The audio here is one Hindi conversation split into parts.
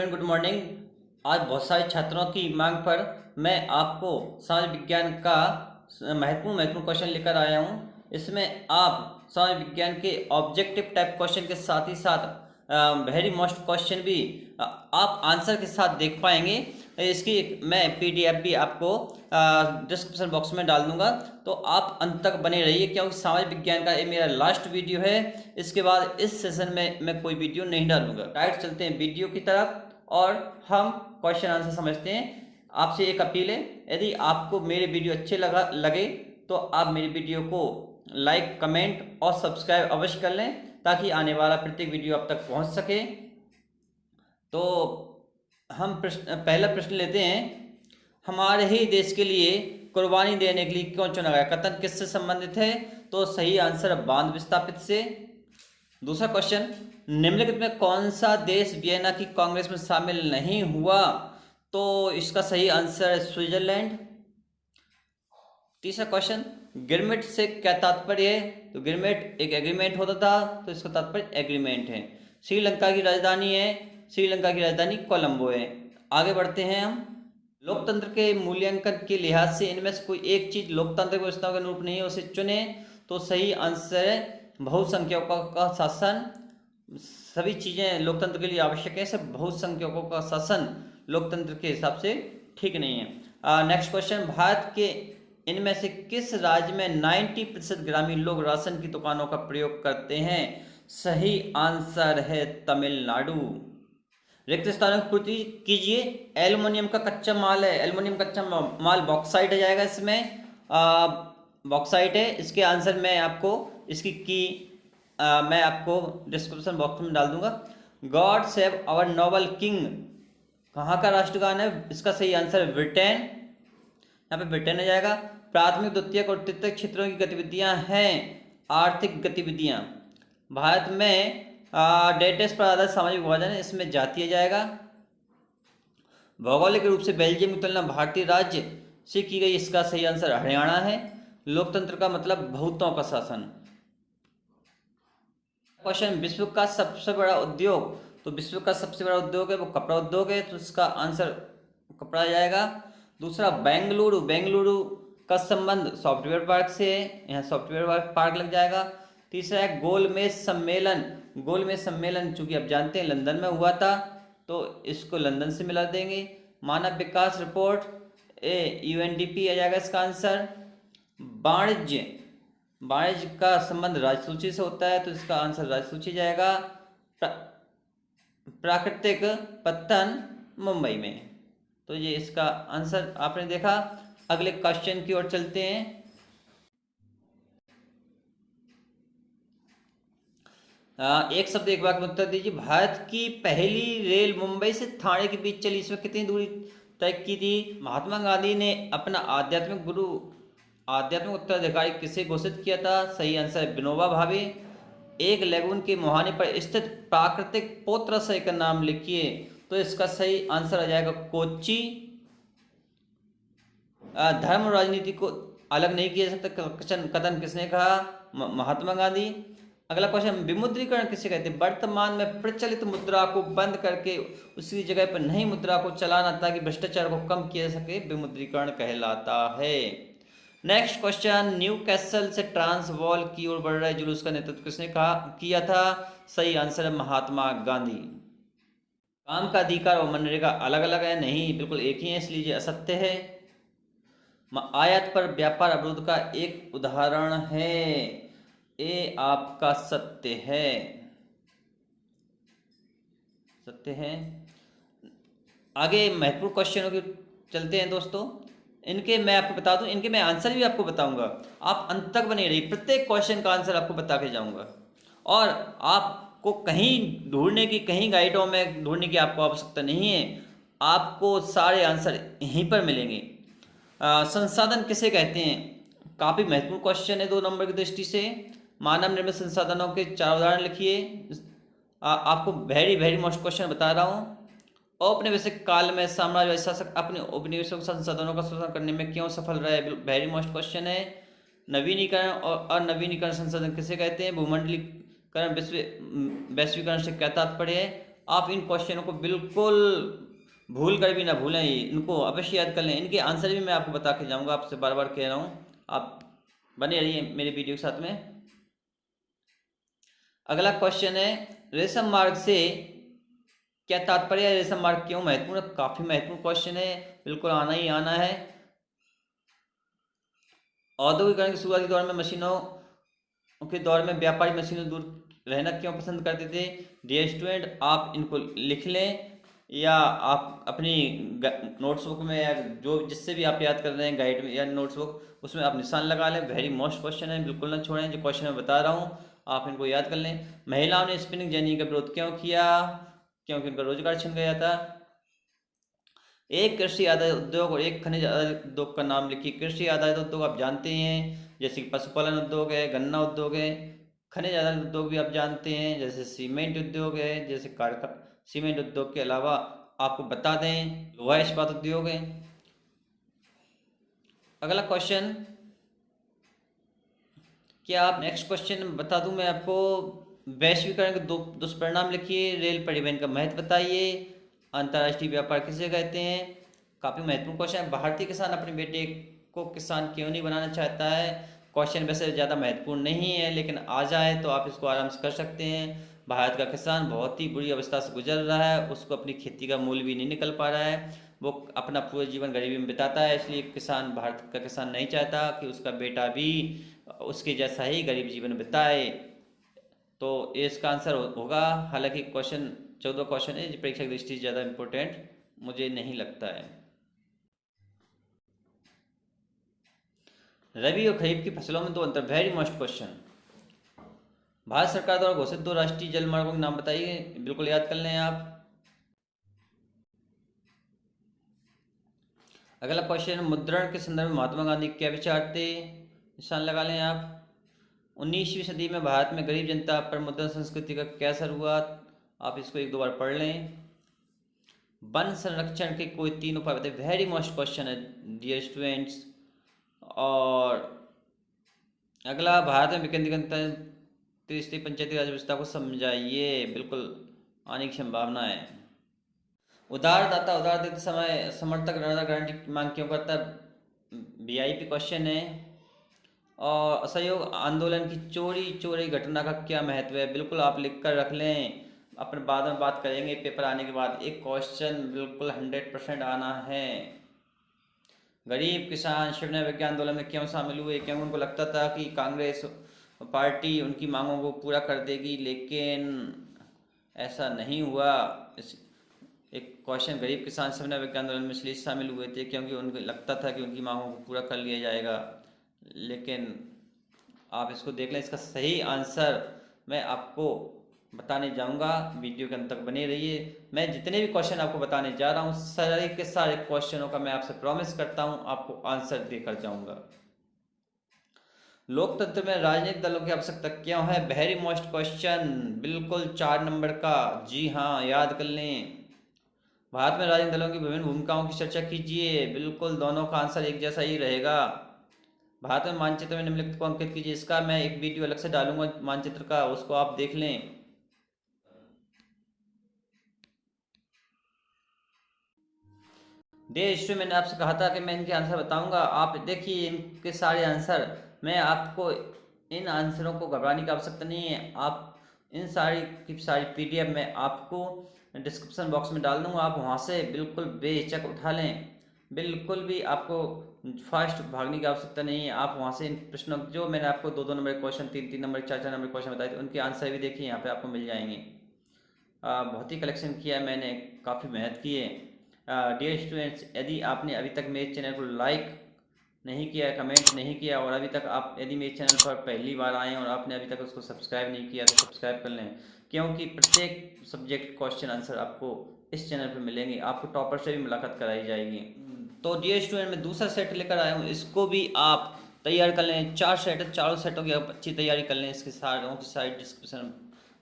Student good morning. आज बहुत सारे छात्रों की मांग पर मैं आपको समाज विज्ञान का महत्वपूर्ण क्वेश्चन लेकर आया हूँ। इसमें आप समाज विज्ञान के ऑब्जेक्टिव टाइप क्वेश्चन के साथ ही साथ वेरी मोस्ट क्वेश्चन भी आप आंसर के साथ देख पाएंगे। इसकी मैं पीडीएफ भी आपको डिस्क्रिप्शन बॉक्स में डाल दूंगा, तो आप अंत तक बने रहिए क्योंकि समाज विज्ञान का ये मेरा लास्ट वीडियो है। इसके बाद इस सेशन में मैं कोई वीडियो नहीं डालूंगा। डायरेक्ट चलते हैं वीडियो की तरफ और हम क्वेश्चन आंसर समझते हैं। आपसे एक अपील है, यदि आपको मेरे वीडियो अच्छे लगे तो आप मेरी वीडियो को लाइक, कमेंट और सब्सक्राइब अवश्य कर लें ताकि आने वाला प्रत्येक वीडियो आप तक पहुंच सके। तो हम पहला प्रश्न लेते हैं। हमारे ही देश के लिए कुर्बानी देने के लिए क्यों चुना गया? कथन किससे संबंधित है? तो सही आंसर बांध विस्थापित से। दूसरा क्वेश्चन, निम्नलिखित में कौन सा देश वियना की कांग्रेस में शामिल नहीं हुआ? तो इसका सही आंसर है स्विट्जरलैंड। तीसरा क्वेश्चन, गिरमिट से क्या तात्पर्य है? तो गिरमिट एक एग्रीमेंट होता था, तो इसका तात्पर्य एग्रीमेंट है। श्रीलंका की राजधानी है, श्रीलंका की राजधानी कोलंबो है। आगे बढ़ते हैं हम। लोकतंत्र के मूल्यांकन के लिहाज से इनमें से कोई एक चीज लोकतांत्रिक व्यवस्था के अनुरूप नहीं है, उसे चुने। तो सही आंसर है बहुसंख्यकों का शासन। सभी चीजें लोकतंत्र के लिए आवश्यक है, सब बहुसंख्यकों का शासन लोकतंत्र के हिसाब से ठीक नहीं है। नेक्स्ट क्वेश्चन, भारत के इनमें से किस राज्य में 90% ग्रामीण लोग राशन की दुकानों का प्रयोग करते हैं? सही आंसर है तमिलनाडु। रिक्त स्थानों की पूर्ति कीजिए। एल्युमिनियम का कच्चा माल है, एल्युमिनियम कच्चा माल बॉक्साइट आ जाएगा। इसमें बॉक्साइट है। इसके आंसर मैं आपको मैं आपको डिस्क्रिप्शन बॉक्स में डाल दूंगा। God save our noble king कहाँ का राष्ट्रगान है? इसका सही आंसर है ब्रिटेन। यहाँ पे ब्रिटेन आ जाएगा। प्राथमिक, द्वितीयक और तृतीयक क्षेत्रों की गतिविधियां हैं आर्थिक गतिविधियां। भारत में डेटेस पर आधारित सामाजिक विभाजन है, इसमें जातीय जाएगा। भौगोलिक रूप से बेल्जियम की तुलना भारतीय राज्य से की गई, इसका सही आंसर हरियाणा है। लोकतंत्र का मतलब बहुतों का शासन। क्वेश्चन, विश्व का सबसे बड़ा उद्योग? तो विश्व का सबसे बड़ा उद्योग है वो कपड़ा उद्योग है, तो इसका आंसर कपड़ा जाएगा। दूसरा, बेंगलुरु का संबंध सॉफ्टवेयर पार्क से है, यहाँ सॉफ्टवेयर पार्क लग जाएगा। तीसरा है गोलमेज सम्मेलन चूंकि आप जानते हैं लंदन में हुआ था, तो इसको लंदन से मिला देंगे। मानव विकास रिपोर्ट UNDP आ जाएगा इसका आंसर। वाणिज्य का संबंध राजसूची से होता है, तो इसका आंसर राजसूची जाएगा। प्राकृतिक पतन मुंबई में, तो ये इसका आंसर आपने देखा। अगले क्वेश्चन की ओर चलते हैं। एक शब्द एक वाक्य में उत्तर दीजिए। भारत की पहली रेल मुंबई से थाने के बीच चली, इसमें कितनी दूरी तय की थी? महात्मा गांधी ने अपना आध्यात्मिक उत्तराधिकारी किसे घोषित किया था? सही आंसर है विनोबा भावे। एक लेगून के मुहाने पर स्थित प्राकृतिक पोत्राशय का नाम लिखिए, तो इसका सही आंसर आ जाएगा कोच्चि। धर्म और राजनीति को अलग नहीं किया जा सकता, कथन किसने कहा? महात्मा गांधी। अगला क्वेश्चन, विमुद्रीकरण किसे कहते हैं? वर्तमान में प्रचलित मुद्रा को बंद करके उसकी जगह पर नई मुद्रा को चलाना ताकि भ्रष्टाचार को कम किया जा सके, विमुद्रीकरण कहलाता है। नेक्स्ट क्वेश्चन, न्यू कैसल से ट्रांसवाल की ओर बढ़ रहे जुलूस का नेतृत्व किसने किया था? सही आंसर है महात्मा गांधी। काम का अधिकार और मनरेगा अलग अलग है? नहीं, बिल्कुल एक ही है, इसलिए ये असत्य है। आयात पर व्यापार अवरोध का एक उदाहरण है, ये आपका सत्य है। आगे महत्वपूर्ण क्वेश्चनों की चलते हैं दोस्तों। इनके मैं आपको बता दूं, इनके मैं आंसर भी आपको बताऊंगा। आप अंत तक बने रहिए, प्रत्येक क्वेश्चन का आंसर आपको बता के जाऊंगा। और आपको कहीं गाइडों में ढूंढने की आपको आवश्यकता नहीं है, आपको सारे आंसर यहीं पर मिलेंगे। संसाधन किसे कहते हैं? काफ़ी महत्वपूर्ण क्वेश्चन है 2 नंबर की दृष्टि से। मानव निर्मित संसाधनों के 4 उदाहरण लिखिए। आपको वेरी मोस्ट क्वेश्चन बता रहा हूँ। औपनिवेशिक काल में साम्राज्यवादी शासक अपने उपनिवेशों संसाधनों का शोषण करने में क्यों सफल रहे? वेरी मोस्ट क्वेश्चन है। नवीनीकरण और अनवीनीकरण संसाधन किसे कहते हैं? भूमंडलीकरण वैश्वीकरण से क्या तात्पर्य है? आप इन क्वेश्चनों को बिल्कुल भूल कर भी ना भूलें, इनको अवश्य याद कर लें। इनके आंसर भी मैं आपको बता के जाऊँगा, आपसे बार बार कह रहा हूँ, आप बने रहिए मेरे वीडियो के साथ में। अगला क्वेश्चन है, रेशम मार्ग से क्या तात्पर्य है, रेशम मार्ग क्यों महत्वपूर्ण? काफ़ी महत्वपूर्ण क्वेश्चन है, बिल्कुल आना ही आना है। औद्योगिकरण के शुरुआती दौर में मशीनों के दौर में व्यापारी मशीनों दूर रहना क्यों पसंद करते थे? डियर स्टूडेंट, आप इनको लिख लें या आप अपनी नोट्सबुक में या जो जिससे भी आप याद कर रहे हैं गाइड में या नोट्सबुक, उसमें आप निशान लगा लें। वेरी मोस्ट क्वेश्चन है, बिल्कुल ना छोड़ें। जो क्वेश्चन मैं बता रहा हूँ आप इनको याद कर लें। महिलाओं ने स्पिनिंग जेनी का विरोध क्यों किया? क्योंकि उनका रोजगार छिन गया था। एक कृषि आधारित उद्योग और एक खनिज आधारित उद्योग का नाम लिखिए। कृषि आधारित उद्योग आप जानते हैं, जैसे कि पशुपालन उद्योग है, गन्ना उद्योग है। खनिज आधारित उद्योग भी आप जानते हैं, जैसे सीमेंट उद्योग है, जैसे कारखा सीमेंट उद्योग के अलावा आपको बता दें लोहा इस्पात उद्योग है। अगला क्वेश्चन, क्या आप नेक्स्ट क्वेश्चन बता दूं मैं आपको, वैश्वीकरण के दो दुष्परिणाम लिखिए। रेल परिवहन का महत्व बताइए। अंतर्राष्ट्रीय व्यापार किसे कहते हैं? काफ़ी महत्वपूर्ण क्वेश्चन है। भारतीय किसान अपने बेटे को किसान क्यों नहीं बनाना चाहता है? क्वेश्चन वैसे ज़्यादा महत्वपूर्ण नहीं है, लेकिन आ जाए तो आप इसको आराम से कर सकते हैं। भारत का किसान बहुत ही बुरी अवस्था से गुजर रहा है, उसको अपनी खेती का मूल्य भी नहीं निकल पा रहा है, वो अपना पूरा जीवन गरीबी में बिताता है। इसलिए किसान, भारत का किसान नहीं चाहता कि उसका बेटा भी उसके जैसा ही गरीब जीवन बिताए। तो ये इसका आंसर होगा। हालांकि क्वेश्चन 14 क्वेश्चन है, परीक्षा की दृष्टि से ज़्यादा इम्पोर्टेंट मुझे नहीं लगता है। रबी और खरीफ की फसलों में दो अंतर, वेरी मस्ट क्वेश्चन। भारत सरकार द्वारा घोषित दो राष्ट्रीय जल मार्गों के नाम बताइए, बिल्कुल याद कर लें आप। अगला क्वेश्चन, मुद्रण के संदर्भ में महात्मा गांधी क्या विचार थे? निशान लगा लें आप। 19वीं सदी में भारत में गरीब जनता पर मुद्रण संस्कृति का क्या असर हुआ? आप इसको एक दो बार पढ़ लें। वन संरक्षण के कोई तीन उपाय बताइए, वेरी मोस्ट क्वेश्चन है डियर स्टूडेंट्स। और अगला, भारत में विकेंद्रीकरण तीसरी पंचायती राज व्यवस्था को समझाइए, बिल्कुल आने की संभावना है। उधारदाता उधार देते समय समर्थक ऋण गारंटी की मांग क्यों करता है? वीआईपी क्वेश्चन है। और असहयोग आंदोलन की चोरी चोरी घटना का क्या महत्व है? बिल्कुल आप लिख कर रख लें, अपन बाद में बात करेंगे पेपर आने के बाद। एक क्वेश्चन बिल्कुल 100% आना है। गरीब किसान शिवन्य विज्ञान आंदोलन में क्यों शामिल हुए? क्योंकि उनको लगता था कि कांग्रेस पार्टी उनकी मांगों को पूरा कर देगी, लेकिन ऐसा नहीं हुआ। इस एक क्वेश्चन, गरीब किसान शिवन्य विज्ञान आंदोलन में इसलिए शामिल हुए थे क्योंकि उनको लगता था कि उनकी मांगों को पूरा कर लिया जाएगा, लेकिन आप इसको देख लें। इसका सही आंसर मैं आपको बताने जाऊंगा, वीडियो के अंत तक बने रहिए। मैं जितने भी क्वेश्चन आपको बताने जा रहा हूँ, सारे के सारे क्वेश्चनों का मैं आपसे प्रॉमिस करता हूँ आपको आंसर देकर जाऊंगा। लोकतंत्र में राजनीतिक दलों की आवश्यकता क्यों है? वेरी मोस्ट क्वेश्चन, बिल्कुल 4 नंबर का, जी हाँ याद कर लें। भारत में राजनीतिक दलों की विभिन्न भूमिकाओं की चर्चा कीजिए, बिल्कुल दोनों का आंसर एक जैसा ही रहेगा। भारत में मानचित्र में निम्नलिखित को अंकित कीजिए, इसका मैं एक वीडियो अलग से डालूंगा मानचित्र का, उसको आप देख लें। हिस्ट्री मैंने आपसे कहा था कि मैं इनके आंसर बताऊंगा, आप देखिए इनके सारे आंसर। मैं आपको इन आंसरों को घबराने की आवश्यकता नहीं है, आप इन सारी की सारी पीडीएफ मैं आपको डिस्क्रिप्शन बॉक्स में डाल दूंगा, आप वहां से बिल्कुल बेहिचक उठा लें। बिल्कुल भी आपको फास्ट भागने की आवश्यकता नहीं है, आप वहां से इन प्रश्नों, जो मैंने आपको 2-2 number question, 3-3 number, 4-4 number question बताए थे, उनके आंसर भी देखिए यहाँ पे आपको मिल जाएंगे। बहुत ही कलेक्शन किया है मैंने, काफ़ी मेहनत की है। डियर स्टूडेंट्स, यदि आपने अभी तक मेरे चैनल को लाइक नहीं किया, कमेंट नहीं किया, और अभी तक आप यदि मेरे चैनल पर पहली बार आए और आपने अभी तक उसको सब्सक्राइब नहीं किया तो सब्सक्राइब कर लें, क्योंकि प्रत्येक सब्जेक्ट क्वेश्चन आंसर आपको इस चैनल पर मिलेंगे। आपको टॉपर से भी मुलाकात कराई जाएगी। तो डियर स्टूडेंट, मैं दूसरा सेट लेकर आया हूँ, इसको भी आप तैयार कर लें। 4 सेट है, चारों सेटों की आप अच्छी तैयारी कर लें। इसके सारों की सारी डिस्क्रिप्शन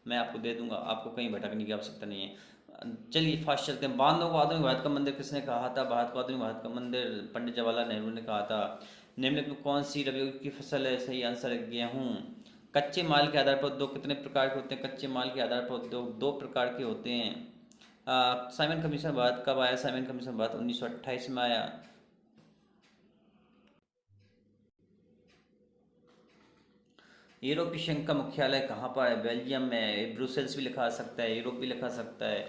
मैं आपको दे दूंगा, आपको कहीं भटकने की आवश्यकता नहीं है। चलिए फास्ट चलते हैं। बांधों को आधुनिक भारत का मंदिर किसने कहा था? भारत को आधुनिक भारत का मंदिर पंडित जवाहरलाल नेहरू ने कहा था। निम्नलिखित में कौन सी रबी की फसल है? सही आंसर है गेहूँ। कच्चे माल के आधार पर उद्योग कितने प्रकार के होते हैं? कच्चे माल के आधार पर उद्योग दो प्रकार के होते हैं। साइमन कमीशन भारत कब आया? साइमन कमीशन भारत 1928 में आया। यूरोपीय संघ का मुख्यालय कहाँ पर है? बेल्जियम में। ब्रुसेल्स भी लिखा सकता है, यूरोप भी लिखा सकता है।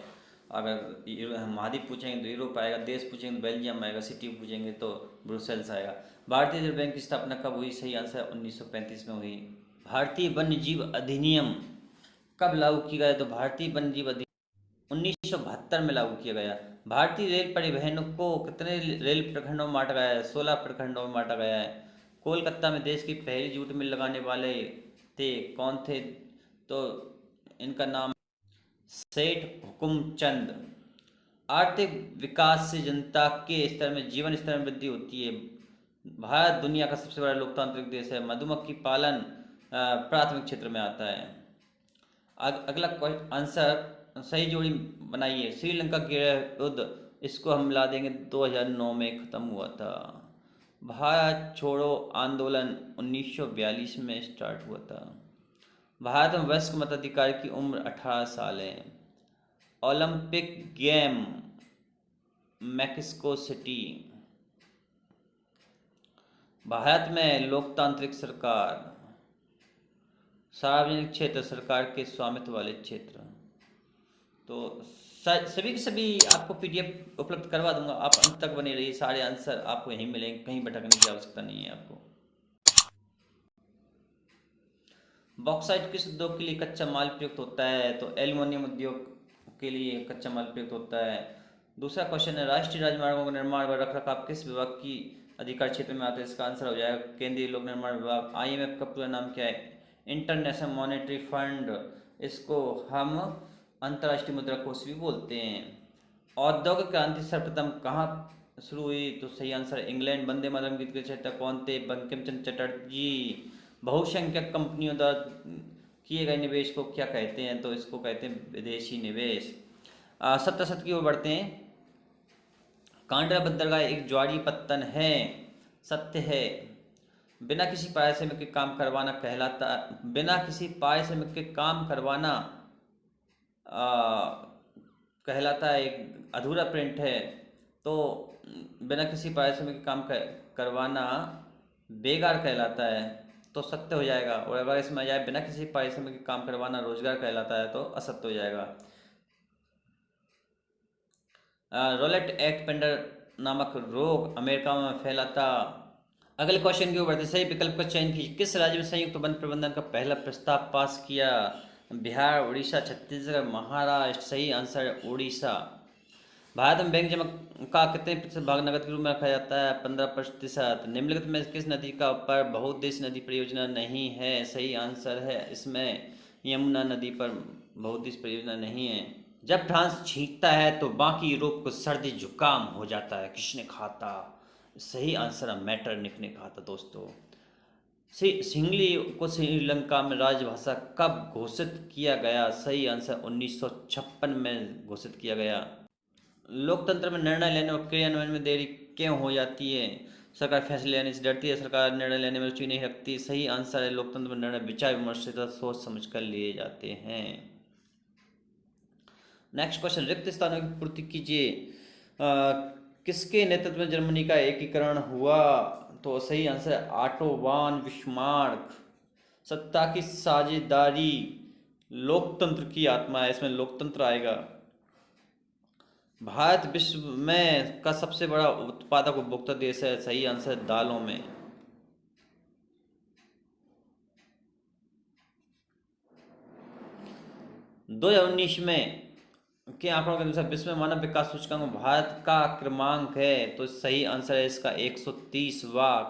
अगर महाद्वीप पूछेंगे तो यूरोप आएगा, देश पूछेंगे तो बेल्जियम आएगा, सिटी पूछेंगे तो ब्रुसेल्स आएगा। भारतीय रिजर्व बैंक की स्थापना कब हुई? सही आंसर 1935 में हुई। भारतीय वन्य जीव अधिनियम कब लागू किया गया? तो भारतीय वन्य जीव अधिनियम 1972 में लागू किया गया। भारतीय रेल परिवहन को कितने रेल प्रखंडों में बांटा गया है? 16 प्रखंडों में बांटा गया है। कोलकाता में देश की पहली जूट मिल लगाने वाले थे, कौन थे? तो इनका नाम सेठ हुकुमचंद। आर्थिक विकास से जनता के स्तर में, जीवन स्तर में वृद्धि होती है। भारत दुनिया का सबसे बड़ा लोकतांत्रिक देश है। मधुमक्खी पालन प्राथमिक क्षेत्र में आता है। अगला आंसर सही जोड़ी बनाइए। श्रीलंका के युद्ध, इसको हम ला देंगे 2009 में ख़त्म हुआ था। भारत छोड़ो आंदोलन 1942 में स्टार्ट हुआ था। भारत में वयस्क मताधिकार की उम्र 18 साल है। Olympic game Mexico city. Bharat में लोकतांत्रिक सरकार, सार्वजनिक क्षेत्र सरकार के स्वामित्व वाले क्षेत्र। तो सभी के सभी आपको पीडीएफ उपलब्ध करवा दूंगा, आप अंत तक बने रहिए। सारे आंसर आपको यहीं मिलेंगे, कहीं भटकने की आवश्यकता नहीं है आपको। बॉक्साइट किस उद्योग के लिए कच्चा माल प्रयुक्त होता है? तो एल्युमिनियम उद्योग के लिए कच्चा माल प्रयुक्त होता है। दूसरा क्वेश्चन है, राष्ट्रीय राजमार्गों का निर्माण व रखरखाव किस विभाग की अधिकार क्षेत्र में आता है? इसका आंसर हो जाएगा केंद्रीय लोक निर्माण विभाग। आईएमएफ का पूरा नाम क्या है? International monetary fund. इसको हम अंतर्राष्ट्रीय मुद्रा कोष भी बोलते हैं। औद्योगिक क्रांति सर्वप्रथम कहाँ शुरू हुई? तो सही आंसर इंग्लैंड। वंदे मातरम गीत के रचयिता कौन थे? बंकिम चंद्र चटर्जी। बहुसंख्यक कंपनियों द्वारा किए गए निवेश को क्या कहते हैं? तो इसको कहते हैं विदेशी निवेश। 70 की ओर बढ़ते हैं। कांडला बंदरगाह एक ज्वारीय पत्तन है, सत्य है। बिना किसी पारिश्रमिक के काम करवाना कहलाता, बिना किसी पारिश्रमिक के काम करवाना कहलाता है एक अधूरा प्रिंट है। तो बिना किसी पारिश्रमिक के काम करवाना बेकार कहलाता है, तो सत्य हो जाएगा। और अगर इसमें आ जाए बिना किसी पारिश्रमिक के काम करवाना रोजगार कहलाता है, तो असत्य हो जाएगा। रोलेट एक्ट पेंडर नामक रोग अमेरिका में फैला था। अगले क्वेश्चन की ओर बढ़ते, सही विकल्प का चयन कीजिए। किस राज्य में संयुक्त वन प्रबंधन का पहला प्रस्ताव पास किया? बिहार, उड़ीसा, छत्तीसगढ़, महाराष्ट्र। सही आंसर उड़ीसा। भारत में बैंक जमा का कितने प्रतिशत भाग नकद के रूप में रखा जाता है? 15%। निम्नलिखित में किस नदी का पर बहुउद्देश्य नदी परियोजना नहीं है? सही आंसर है इसमें यमुना नदी पर बहुउद्देश्य परियोजना नहीं है। जब फ्रांस छींकता है तो बाकी यूरोप को सर्दी जुकाम हो जाता है, किसने कहा था? सही आंसर है मैटरनिक ने कहा था दोस्तों। सिंगली को श्रीलंका में राजभाषा कब घोषित किया गया? सही आंसर 1956 में घोषित किया गया। लोकतंत्र में निर्णय लेने और क्रियान्वयन में देरी क्यों हो जाती है? सरकार फैसले लेने से डरती है, सरकार निर्णय लेने में रुचि नहीं रखती। सही आंसर है लोकतंत्र में निर्णय विचार विमर्श से सोच समझ कर लिए जाते हैं। नेक्स्ट क्वेश्चन, रिक्त स्थानों की पूर्ति कीजिए। किसके नेतृत्व में जर्मनी का एकीकरण हुआ? तो सही आंसर है ऑटो वॉन बिस्मार्क। सत्ता की साझेदारी लोकतंत्र की आत्मा है, इसमें लोकतंत्र आएगा। भारत विश्व में का सबसे बड़ा उत्पादक उपभोक्ता देश है। सही आंसर है दालों में। दो 2019 में के आंकड़ों के अनुसार विश्व में मानव विकास सूचकांक में भारत का क्रमांक है। तो सही आंसर है इसका 130वां।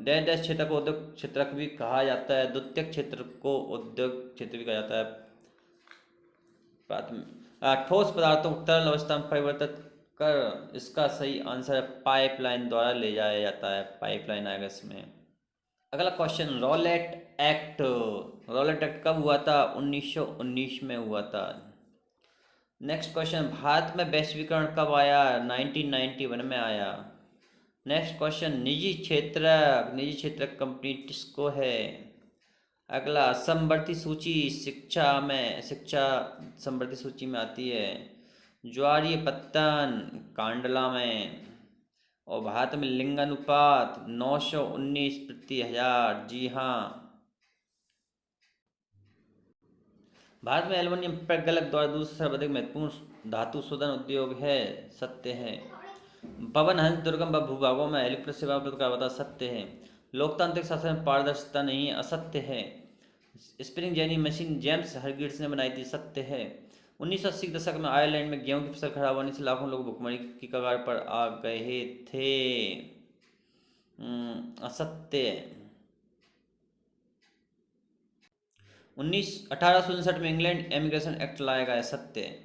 डैश डैश क्षेत्र को उद्योग क्षेत्र भी कहा जाता है, द्वितीयक क्षेत्र को उद्योग क्षेत्र भी कहा जाता है। प्राथमिक ठोस पदार्थों को तरल अवस्था में परिवर्तित कर, इसका सही आंसर है पाइपलाइन द्वारा ले जाया जाता है, पाइपलाइन आएगा इसमें। अगला क्वेश्चन, रॉलेट एक्ट कब हुआ था? 1919 में हुआ था। नेक्स्ट क्वेश्चन, भारत में वैश्वीकरण कब आया? 1991 में आया। नेक्स्ट क्वेश्चन, निजी क्षेत्र कंपनी किसको है? अगला, समवर्ती सूची शिक्षा समवर्ती सूची में आती है। ज्वारीय पत्तन कांडला में। और भारत में लिंग अनुपात 919/1000। जी हाँ। भारत में एल्युमिनियम प्रगलक द्वारा दूसरा सर्वाधिक महत्वपूर्ण धातु शोधन उद्योग है। सत्य है। पवन हंस दुर्गम भूभागों में हेलीकॉप्टर सेवा उपलब्ध करवाता। सत्य है। लोकतांत्रिक शासन में पारदर्शिता नहीं है। असत्य है। Spring jenny machine James Hargreaves ने बनाई थी। सत्य है। 1980 के दशक में आयरलैंड में गेहूं की फसल खराब होने से लाखों लोग भुखमरी की कगार पर आ गए थे। असत्य। 1859 में इंग्लैंड एमिग्रेशन एक्ट लाया गया। सत्य।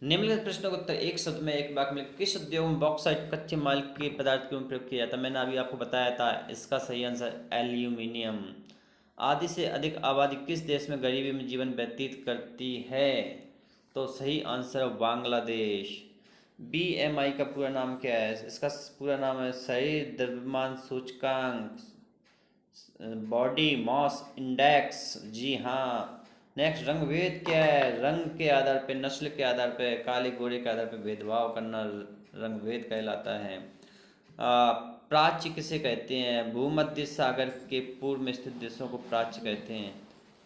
निम्नलिखित प्रश्नों का उत्तर एक शब्द में एक वाक्य में। किस उद्योग में बॉक्साइट कच्चे माल के पदार्थ के रूप में प्रयोग किया जाता है? मैंने अभी आपको बताया था। इसका सही आंसर एल्यूमिनियम। आधी से अधिक आबादी किस देश में गरीबी में जीवन व्यतीत करती है? तो सही आंसर बांग्लादेश। BMI का पूरा नाम क्या है? इसका पूरा नाम है शरीर द्रव्यमान सूचकांक, बॉडी मास इंडेक्स। जी हाँ। नेक्स्ट, रंग भेद क्या है? रंग के आधार पे, नस्ल के आधार पे, काले गोरे के आधार पे भेदभाव करना रंग भेद कहलाता है। प्राच्य किसे कहते हैं? भूमध्य सागर के पूर्व में स्थित देशों को प्राच्य कहते हैं।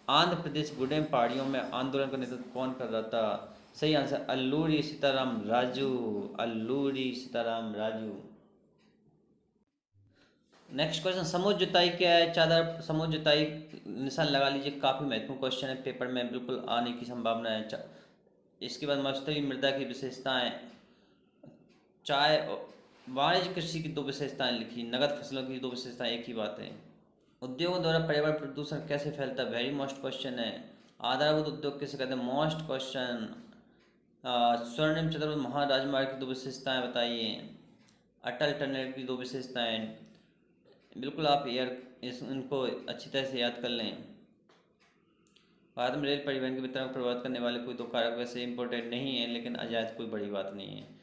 आंध्र प्रदेश गुडेम पहाड़ियों में आंदोलन का नेतृत्व कौन कर रहा था? सही answer Alluri Sitaram Raju. Alluri Sitaram Raju. Next question, समूह जुताई क्या है? चादर समूह जुताई निशान लगा लीजिए। काफ़ी महत्वपूर्ण क्वेश्चन है, पेपर में बिल्कुल आने की संभावना है। इसके बाद मरुस्थलीय मृदा की विशेषताएं, चाय वाणिज्य कृषि की 2 विशेषताएं लिखी, नगद फसलों की 2 विशेषताएं, एक ही बात है। उद्योगों द्वारा पर्यावरण प्रदूषण कैसे फैलता है? वेरी मोस्ट क्वेश्चन है। आधारभूत उद्योग किसे कहते हैं? Most question. स्वर्णिम चतुर्भुज महाराजमार्ग की 2 विशेषताएं बताइए। अटल टनल की 2 विशेषताएं। बिल्कुल आप इनको अच्छी तरह से याद कर लें। भारत में रेल परिवहन के वितरण को प्रभावित करने वाले कोई 2 कारक वैसे इम्पोर्टेंट नहीं है, लेकिन अजायद कोई बड़ी बात नहीं है।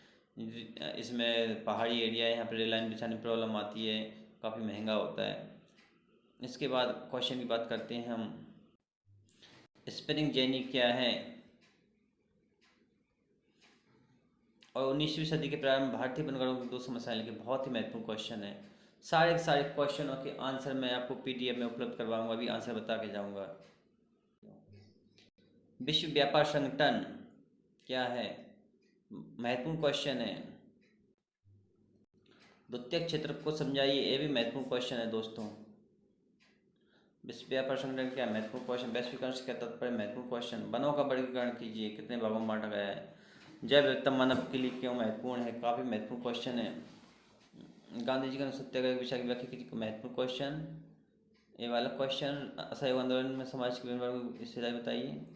इसमें पहाड़ी एरिया है, यहाँ पर रेल लाइन बिछाने में प्रॉब्लम आती है, काफ़ी महंगा होता है। इसके बाद क्वेश्चन की बात करते हैं हम। स्पिनिंग जेनी क्या है? और 19वीं सदी के प्रारंभ में भारतीय बनकरों की 2 समस्याएं लिखी। बहुत ही महत्वपूर्ण क्वेश्चन है। सारे के सारे क्वेश्चनों के आंसर मैं आपको PDF में उपलब्ध करवाऊंगा, अभी आंसर बता के जाऊंगा। विश्व व्यापार संगठन क्या है? महत्वपूर्ण क्वेश्चन है। द्वितीयक क्षेत्र को समझाइए, ये भी महत्वपूर्ण क्वेश्चन है दोस्तों। विश्व व्यापार संगठन क्या? महत्वपूर्ण क्वेश्चन। वैश्वीकरण से क्या तात्पर्य? महत्वपूर्ण क्वेश्चन। वनों का वर्गीकरण कीजिए, कितने भागों में बांटा गया है? जैव विविधता मानव के लिए क्यों महत्वपूर्ण है? काफ़ी महत्वपूर्ण क्वेश्चन है। गांधी जी का सत्याग्रह की विषय की व्याख्या कीजिए, महत्वपूर्ण क्वेश्चन। ये वाला क्वेश्चन, असहयोग आंदोलन में समाज के विभिन्न वर्गों की हिस्सेदारी बताइए।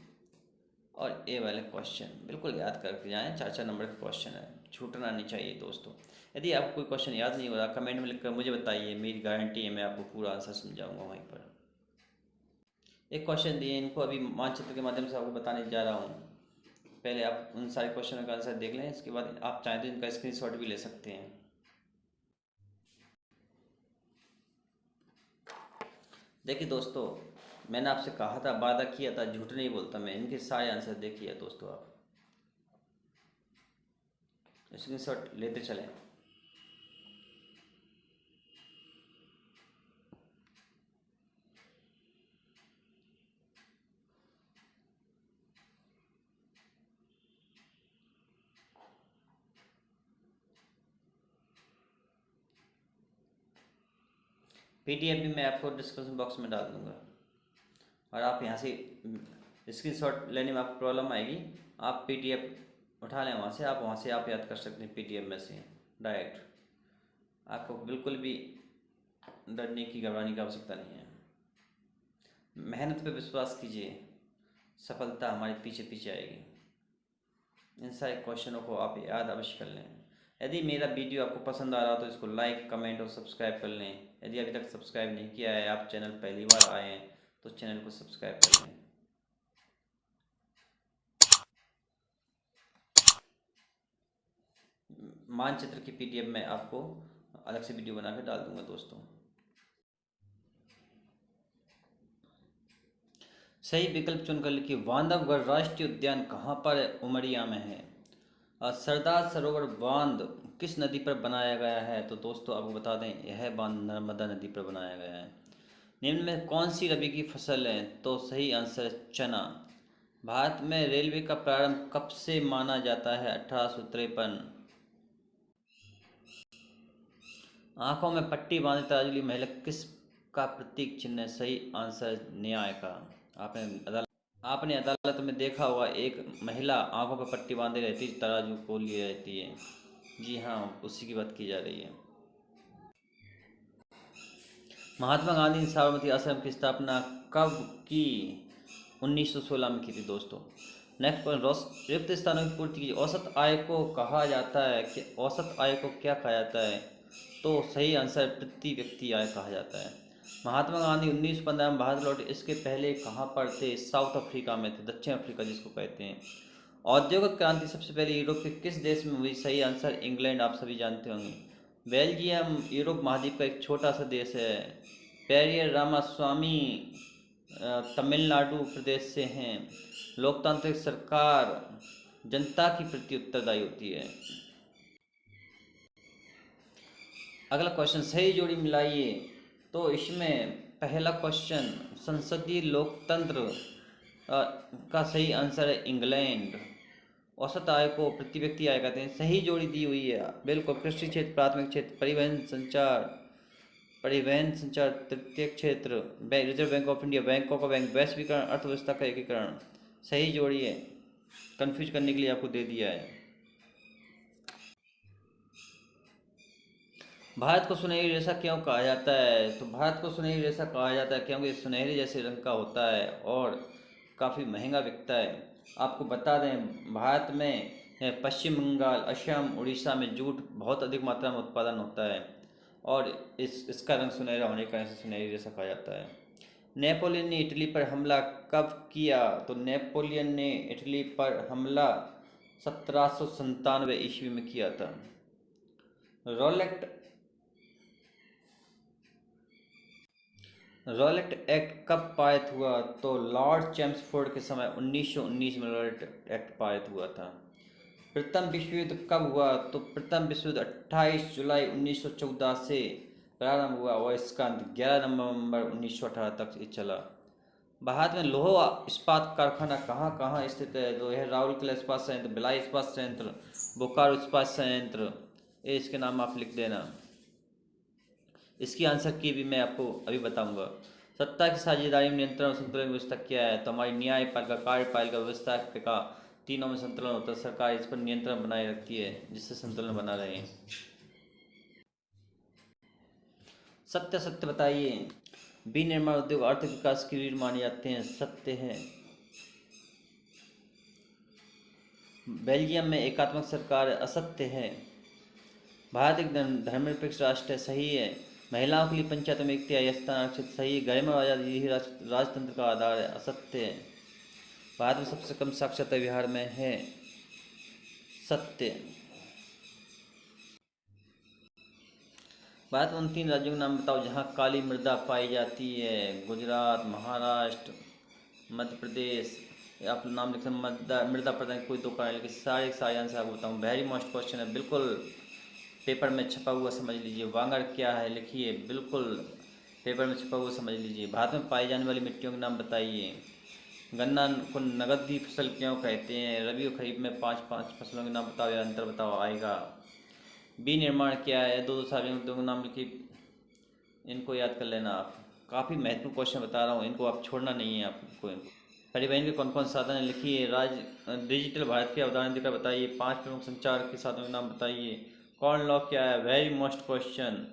और ये वाले क्वेश्चन बिल्कुल याद करके जाएं, 4-4 नंबर का क्वेश्चन है, छूटना नहीं चाहिए दोस्तों। यदि आपको कोई क्वेश्चन याद नहीं हो रहा, कमेंट में लिखकर मुझे बताइए, मेरी गारंटी है मैं आपको पूरा आंसर समझाऊंगा वहीं पर। एक क्वेश्चन दिए, इनको अभी मानचित्र के माध्यम से आपको बताने जा रहा हूँ। पहले आप उन सारे क्वेश्चनों का आंसर देख लें, इसके बाद आप चाहें तो इनका स्क्रीनशॉट भी ले सकते हैं। देखिए दोस्तों, मैंने आपसे कहा था, वादा किया था, झूठ नहीं बोलता मैं। इनके सारे आंसर देखिए दोस्तों, आप स्क्रीनशॉट लेते चलें। PDF भी मैं आपको डिस्क्रिप्शन बॉक्स में डाल दूंगा, और आप यहाँ से स्क्रीनशॉट लेने में आपको प्रॉब्लम आएगी, आप PDF उठा लें वहाँ से, आप वहाँ से आप याद कर सकते हैं PDF में से डायरेक्ट। आपको बिल्कुल भी डरने की, घबराने की आवश्यकता नहीं है। मेहनत पे विश्वास कीजिए, सफलता हमारे पीछे पीछे आएगी। इन सारे क्वेश्चनों को आप याद अवश्य कर लें। यदि मेरा वीडियो आपको पसंद आ रहा हो तो इसको लाइक, कमेंट और सब्सक्राइब कर लें। यदि अभी तक सब्सक्राइब नहीं किया है, आप चैनल पहली बार आए हैं, तो चैनल को सब्सक्राइब कर लें। मानचित्र की PDF मैं आपको अलग से वीडियो बना के डाल दूंगा दोस्तों। सही विकल्प चुनकर लिखिए, बांधवगढ़ राष्ट्रीय उद्यान कहाँ पर है? उमरिया में है। सरदार सरोवर बांध किस नदी पर बनाया गया है? तो दोस्तों आपको बता दें, यह बांध नर्मदा नदी पर बनाया गया है। निम्न में कौन सी रबी की फसल है? तो सही आंसर है चना। भारत में रेलवे का प्रारंभ कब से माना जाता है? 1853। आंखों में पट्टी बांधे तराजू महिला किस का प्रतीक चिन्ह है? सही आंसर है न्याय का। आपने अदालत में देखा होगा, एक महिला आंखों पर पट्टी बांधे रहती है, तराजू को लिए रहती है। जी हाँ, उसी की बात की जा रही है। महात्मा गांधी ने साबरमती आश्रम की स्थापना कब की? 1916 में की थी दोस्तों। नेक्स्ट पॉइंट, रिक्त स्थानों की पूर्ति की औसत आय को कहा जाता है कि औसत आय को क्या कहा जाता है? तो सही आंसर प्रति व्यक्ति आय कहा जाता है। महात्मा गांधी 1915 में भारत लौटे, इसके पहले कहाँ पर थे? साउथ अफ्रीका में थे, दक्षिण अफ्रीका जिसको कहते हैं। औद्योगिक क्रांति सबसे पहले यूरोप के किस देश में हुई? सही आंसर इंग्लैंड, आप सभी जानते होंगे। बेल्जियम यूरोप महाद्वीप का एक छोटा सा देश है। पेरियर रामास्वामी तमिलनाडु प्रदेश से हैं। लोकतांत्रिक सरकार जनता की प्रति उत्तरदायी होती है। अगला क्वेश्चन, सही जोड़ी मिलाइए। तो इसमें पहला क्वेश्चन, संसदीय लोकतंत्र का सही आंसर है इंग्लैंड। औसत आय को प्रति व्यक्ति आय कहते हैं। सही जोड़ी दी हुई है बिल्कुल। कृषि क्षेत्र, प्राथमिक क्षेत्र, परिवहन संचार, तृतीय क्षेत्र, रिजर्व बैंक ऑफ इंडिया, बैंकों का बैंक, वैश्वीकरण, अर्थव्यवस्था का एकीकरण। सही जोड़ी है, कंफ्यूज करने के लिए आपको दे दिया है। भारत को सुनहरी रेशा क्यों कहा जाता है? तो भारत को सुनहरी रेशा कहा जाता है क्योंकि सुनहरी जैसे रंग का होता है और काफ़ी महंगा बिकता है। आपको बता दें, भारत में पश्चिम बंगाल, असम, उड़ीसा में जूट बहुत अधिक मात्रा में उत्पादन होता है और इसका रंग सुनहरा होने के कारण से सुनहरी रेशा कहा जाता है। नेपोलियन ने इटली पर हमला कब किया? तो नेपोलियन ने इटली पर हमला 1797 ईस्वी में किया था। रॉलेट एक्ट कब पारित हुआ? तो लॉर्ड चैम्सफोर्ड के समय 1919 में रॉलेट एक्ट पारित हुआ था। प्रथम विश्व युद्ध कब हुआ? तो प्रथम विश्व युद्ध 28 जुलाई 1914 से प्रारंभ हुआ और इसका अंत 11 नवंबर 1918 तक चला। भारत में लौह इस्पात कारखाना कहाँ कहाँ स्थित है? तो यह राउरकेला इस्पात संयंत्र, भिलाई इस्पात संयंत्र, बोकारो इस्पात संयंत्र, ये इसके नाम आप लिख देना। इसकी आंसर की भी मैं आपको अभी बताऊंगा। सत्ता की साझेदारी में नियंत्रण और संतुलन की व्यवस्था क्या है? तो हमारी न्यायपालिका, कार्यपालिका, व्यवस्थापिका, तीनों में संतुलन होता है। सरकार इस पर नियंत्रण बनाए रखती है जिससे संतुलन बना रहे। सत्य सत्य बताइए। विनिर्माण उद्योग आर्थिक विकास की रीढ़ माने जाते हैं, सत्य है। बेल्जियम में एकात्मक सरकार असत्य है। भारत एक धर्मनिरपेक्ष राष्ट्र है, सही है। महिलाओं के लिए पंचायतों में एक तिहाई स्थान आरक्षित, सही है। गरिमा और आज़ादी यही राजतंत्र का आधार है, असत्य है। भारत में सबसे कम साक्षरता बिहार में है, सत्य। भारत में उन 3 राज्यों के नाम बताओ जहाँ काली मृदा पाई जाती है। गुजरात, महाराष्ट्र, मध्य प्रदेश। आप नाम लिख सकते, मृदा प्रदान कोई दो कारण, लेकिन सारे आंसर आपको बताऊँ। वेरी मोस्ट क्वेश्चन है, बिल्कुल पेपर में छपा हुआ समझ लीजिए। वांगर क्या है लिखिए, बिल्कुल पेपर में छपा हुआ समझ लीजिए। भारत में पाई जाने वाली मिट्टियों के नाम बताइए। गन्ना को नगदी फसल क्यों कहते हैं? रबी और खरीफ में 5 फसलों के नाम बताओ या अंतर बताओ, आएगा। विनिर्माण क्या है? 2 सार्वजनिक उद्योगों के नाम लिखिए, इनको याद कर लेना आप। काफ़ी महत्वपूर्ण क्वेश्चन बता रहा हूँ, इनको आप छोड़ना नहीं है आपको। इनको परिवहन के कौन कौन साधन है लिखिए। डिजिटल भारत के अवधारणा देकर बताइए। 5 प्रमुख संचार के साधनों के नाम बताइए। कॉर्न लॉ क्या है? Very most question.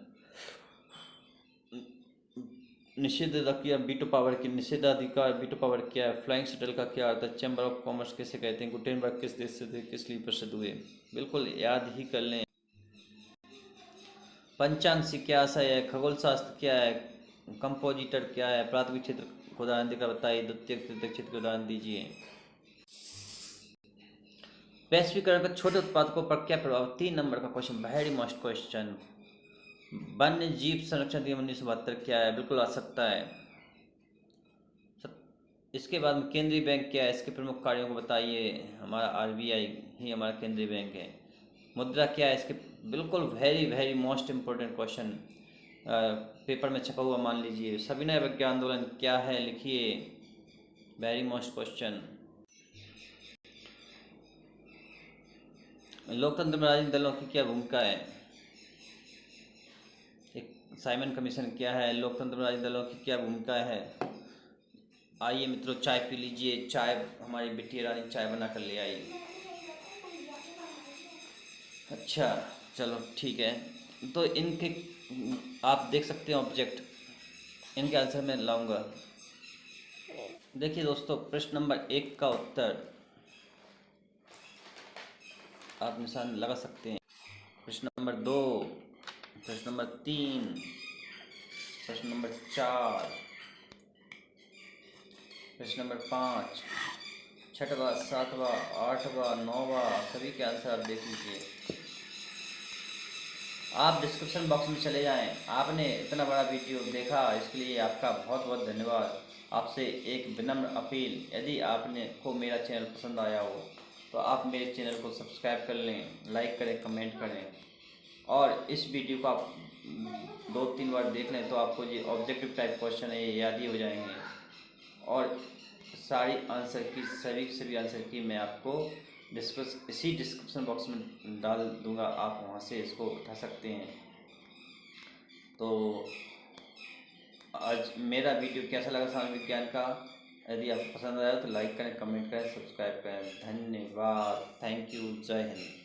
निषेधाधिकार वीटो पावर की, निषेधाधिकार वीटो पावर क्या है? फ्लाइंग शटल का क्या अर्थ है? चैम्बर ऑफ कॉमर्स किसे कहते हैं? गुटेनबर्ग किस देश से थे, किस लिए प्रसिद्ध हुए? बिल्कुल याद ही कर लें। पंचांग से क्या आशय है? खगोल शास्त्र क्या है? कंपोजिटर क्या है? प्राथमिक क्षेत्र को उदाहरण देकर बताइए। द्वितीय तृतीय क्षेत्र के उदाहरण दीजिए। वैश्वीकरण का छोटे उत्पादकों पर क्या प्रभाव? 3 नंबर का क्वेश्चन, वेरी मस्ट क्वेश्चन। वन्य जीव संरक्षण अधिनियम 1972 क्या है? बिल्कुल आ सकता है। इसके बाद में केंद्रीय बैंक क्या है? इसके प्रमुख कार्यों को बताइए। हमारा आरबीआई ही हमारा केंद्रीय बैंक है। मुद्रा क्या है? इसके बिल्कुल very very most important question, paper में छपा हुआ मान लीजिए। सविनय अवज्ञा आंदोलन क्या है? लिखिए, वेरी मोस्ट क्वेश्चन। लोकतंत्र में राजनीतिक दलों की क्या भूमिका है? एक साइमन कमीशन क्या है? लोकतंत्र में राजनीतिक दलों की क्या भूमिका है? आइए मित्रों, चाय पी लीजिए। चाय हमारी बिटिया रानी चाय बना कर ले आई। अच्छा चलो ठीक है। तो इनके आप देख सकते हैं ऑब्जेक्ट, इनके आंसर मैं लाऊंगा। देखिए दोस्तों, प्रश्न नंबर 1 का उत्तर आप निशान लगा सकते हैं। प्रश्न नंबर 2, प्रश्न नंबर 3, प्रश्न नंबर 4, प्रश्न नंबर 5, 6वां, 7वां, 8वां, 9वां, सभी के आंसर आप देख लीजिए। आप डिस्क्रिप्शन बॉक्स में चले जाएं। आपने इतना बड़ा वीडियो देखा, इसके लिए आपका बहुत बहुत धन्यवाद। आपसे एक विनम्र अपील, यदि आपने को मेरा चैनल पसंद आया हो तो आप मेरे चैनल को सब्सक्राइब कर लें, लाइक करें, कमेंट करें, और इस वीडियो को आप 2-3 बार देख लें तो आपको ये ऑब्जेक्टिव टाइप क्वेश्चन है ये याद ही हो जाएंगे। और सारी आंसर की सभी आंसर की मैं आपको इसी डिस्क्रिप्शन बॉक्स में डाल दूंगा, आप वहाँ से इसको उठा सकते हैं। तो आज मेरा वीडियो कैसा लगा सामान्य विज्ञान का? यदि आपको पसंद आया तो लाइक करें, कमेंट करें, सब्सक्राइब करें। धन्यवाद, थैंक यू, जय हिंद।